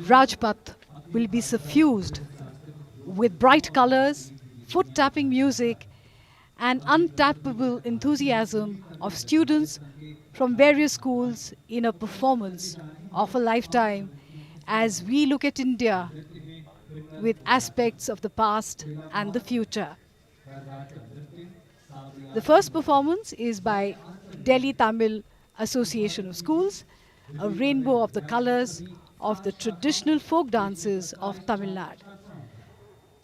Rajpath will be suffused with bright colors, foot-tapping music, and untappable enthusiasm of students from various schools in a performance of a lifetime as we look at India with aspects of the past and the future. The first performance is by Delhi Tamil Association of Schools, a rainbow of the colors of the traditional folk dances of Tamil Nadu.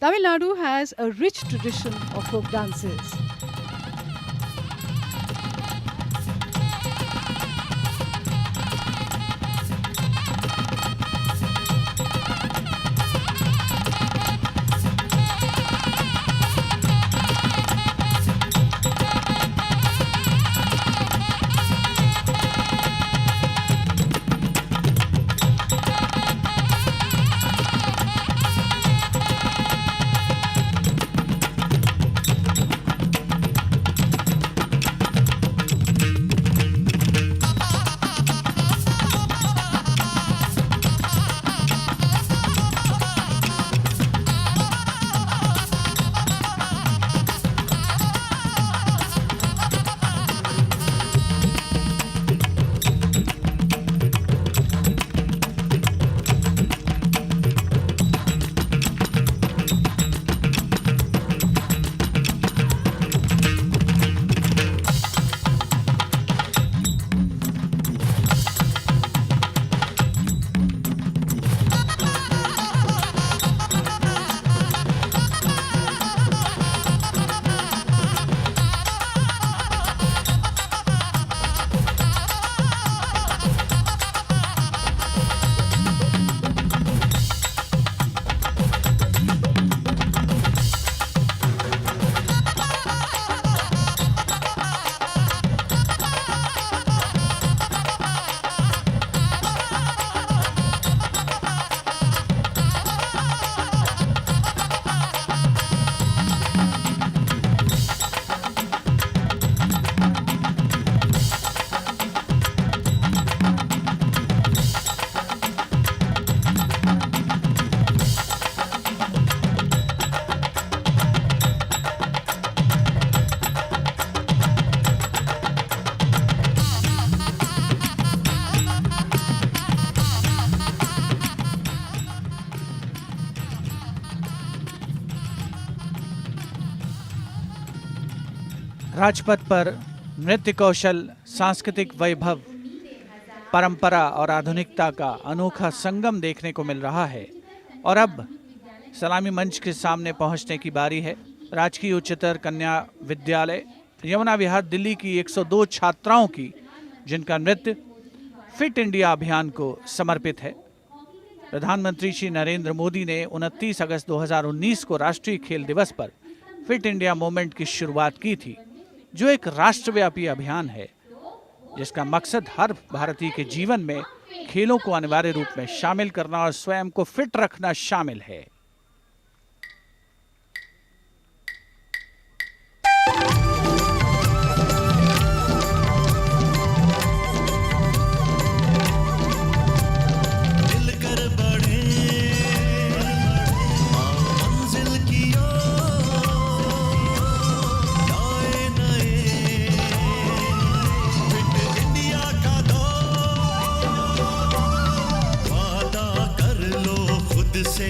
Tamil Nadu has a rich tradition of folk dances. Rajpath पर नृत्य कौशल, सांस्कृतिक वैभव, परंपरा और आधुनिकता का अनोखा संगम देखने को मिल रहा है। और अब सलामी मंच के सामने पहुंचने की बारी है राजकीय उच्चतर कन्या विद्यालय यमुना विहार दिल्ली की 102 छात्राओं की, जिनका नृत्य फिट इंडिया अभियान को समर्पित है। प्रधानमंत्री श्री नरेंद्र मोदी ने 29 अगस्त 2019 को राष्ट्रीय खेल दिवस पर फिट इंडिया मूवमेंट की शुरुआत की थी, जो एक राष्ट्रव्यापी अभियान है जिसका मकसद हर भारतीय के जीवन में खेलों को अनिवार्य रूप में शामिल करना और स्वयं को फिट रखना शामिल है। से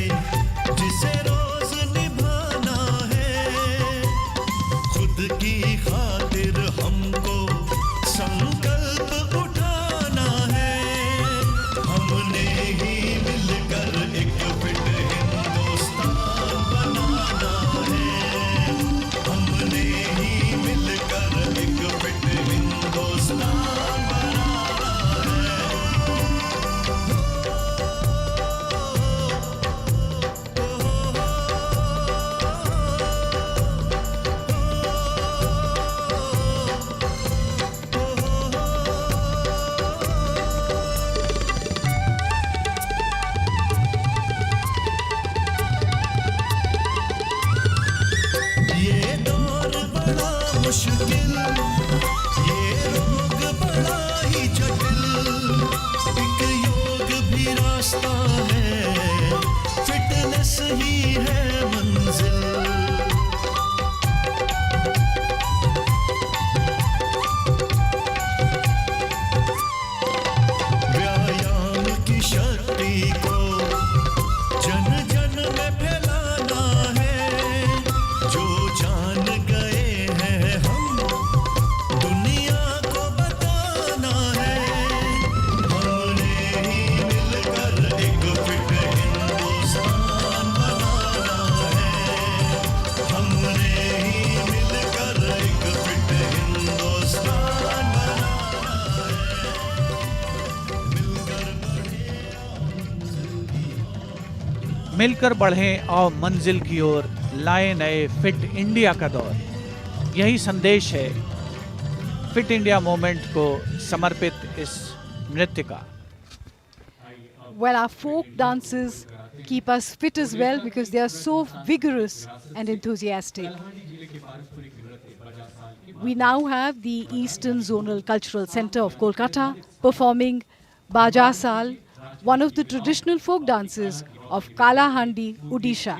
पास ही है मंजिल। व्यायाम की शक्ति को जन जन में फैलाना है, जो जान गए हैं हम दुनिया को बताना है। हमने ही मिलकर एक फिट हिंदुस्तान बनाना है। हमने ही मिलकर एक फिट हिंदुस्तान बनाना है। मिलकर बढ़ें और मंजिल की ओर लाए नए फिट इंडिया का दौर। यही संदेश है फिट इंडिया मूवमेंट को समर्पित इस नृत्य का। Well, our folk dances keep us fit as well because they are so vigorous and enthusiastic. We now have the Eastern Zonal Cultural Centre of Kolkata performing Baja Sal, one of the traditional folk dances of Kalahandi, Odisha.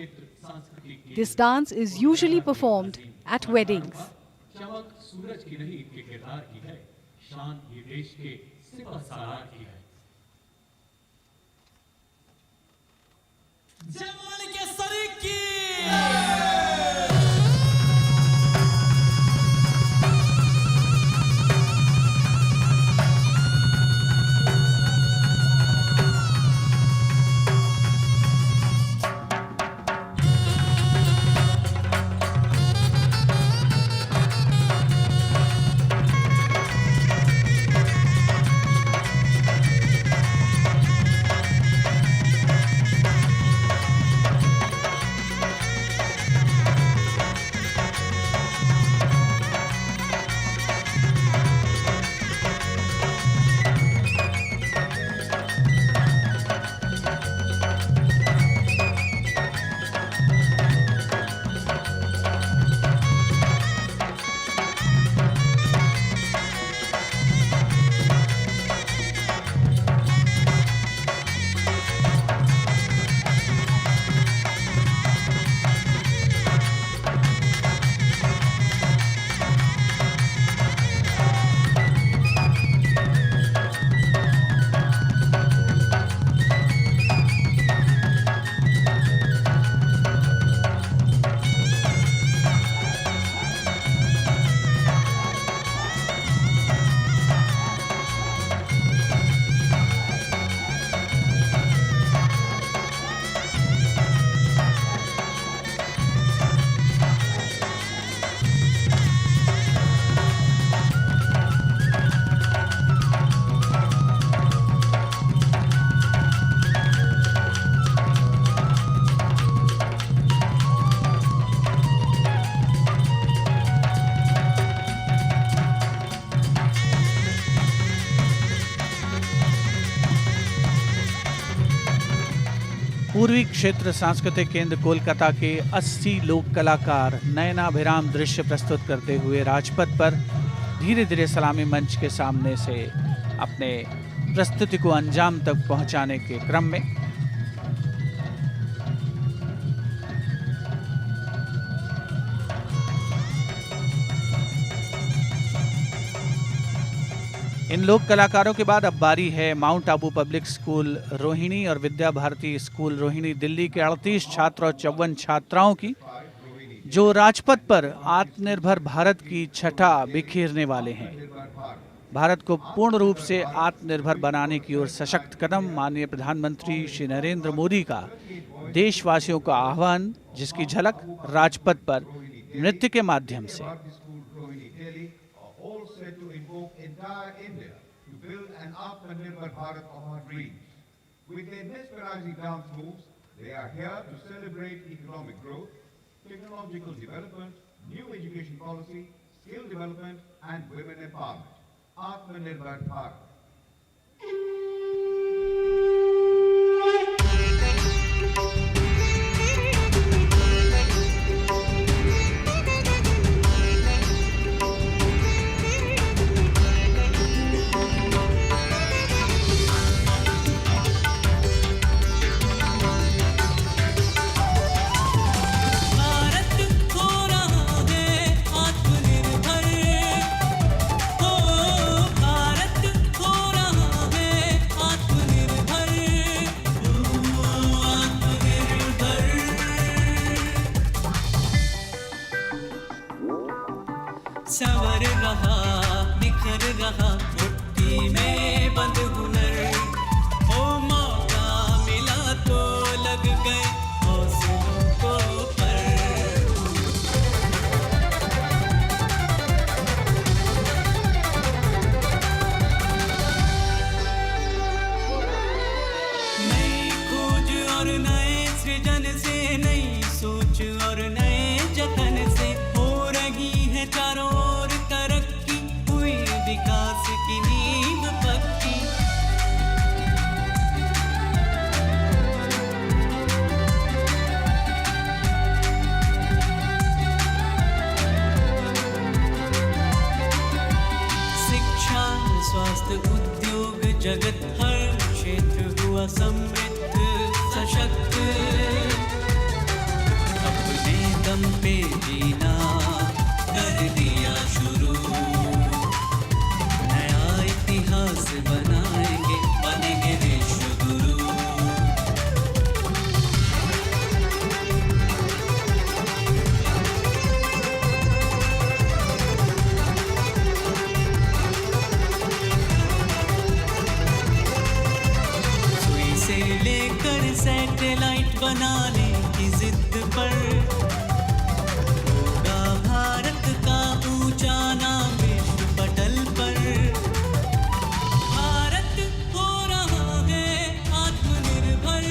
This dance is usually performed at weddings. चमक सूरज की नहीं इनके किरदार की है, शान ये देश के सिपह सालार की है। जवान के सरीक की पूर्वी क्षेत्र सांस्कृतिक केंद्र कोलकाता के 80 लोक कलाकार नयनाभिराम दृश्य प्रस्तुत करते हुए राजपथ पर धीरे धीरे सलामी मंच के सामने से अपने प्रस्तुति को अंजाम तक पहुंचाने के क्रम में इन लोक कलाकारों के बाद अब बारी है mount Abu public school Rohini और विद्या भारती स्कूल रोहिणी दिल्ली के 38 छात्र और 54 छात्राओं की, जो राजपथ पर आत्मनिर्भर भारत की छठा बिखेरने वाले हैं। भारत को पूर्ण रूप से आत्मनिर्भर बनाने की ओर सशक्त कदम, माननीय प्रधानमंत्री श्री नरेंद्र मोदी का देशवासियों का आह्वान, जिसकी झलक राजपथ पर नृत्य के माध्यम से। To invoke entire India to build an Atmanirbhar Bharat of our dreams. With their mesmerizing dance moves, they are here to celebrate economic growth, technological development, new education policy, skill development, and women empowerment. Atmanirbhar Bharat. संवर रहा निखर रहा मुट्ठी में बंद हुनर ओ मौका मिला तो लग गए हौसलों को पर नई खोज और नए सृजन से नई सोच और नए जतन से हो रही है चारों ओर तरक्की हुई विकास की नींव पक्की शिक्षा स्वास्थ्य उद्योग जगत हर क्षेत्र हुआ समृद्ध सशक्त अपने दम पे जीना कर दिया शुरू नया इतिहास बनाएंगे बनेंगे विश्व गुरु सुई से लेकर सैटेलाइट बनाने की जिद पर होगा भारत का ऊंचा नाम विश्व पटल पर भारत हो रहा है आत्मनिर्भर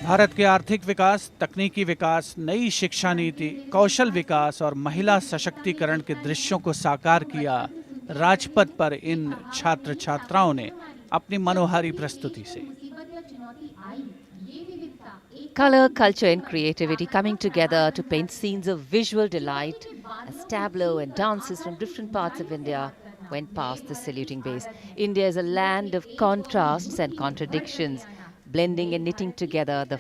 भारत के आर्थिक विकास, तकनीकी विकास, नई शिक्षा नीति, कौशल विकास और महिला सशक्तिकरण के दृश्यों को साकार किया राजपथ पर इन छात्र छात्राओं ने अपनी मनोहारी प्रस्तुति से। Color, culture and creativity coming together to paint scenes of visual delight as tableau and dances from different parts of India went past the saluting base. India is a land of contrasts and contradictions, blending and knitting together the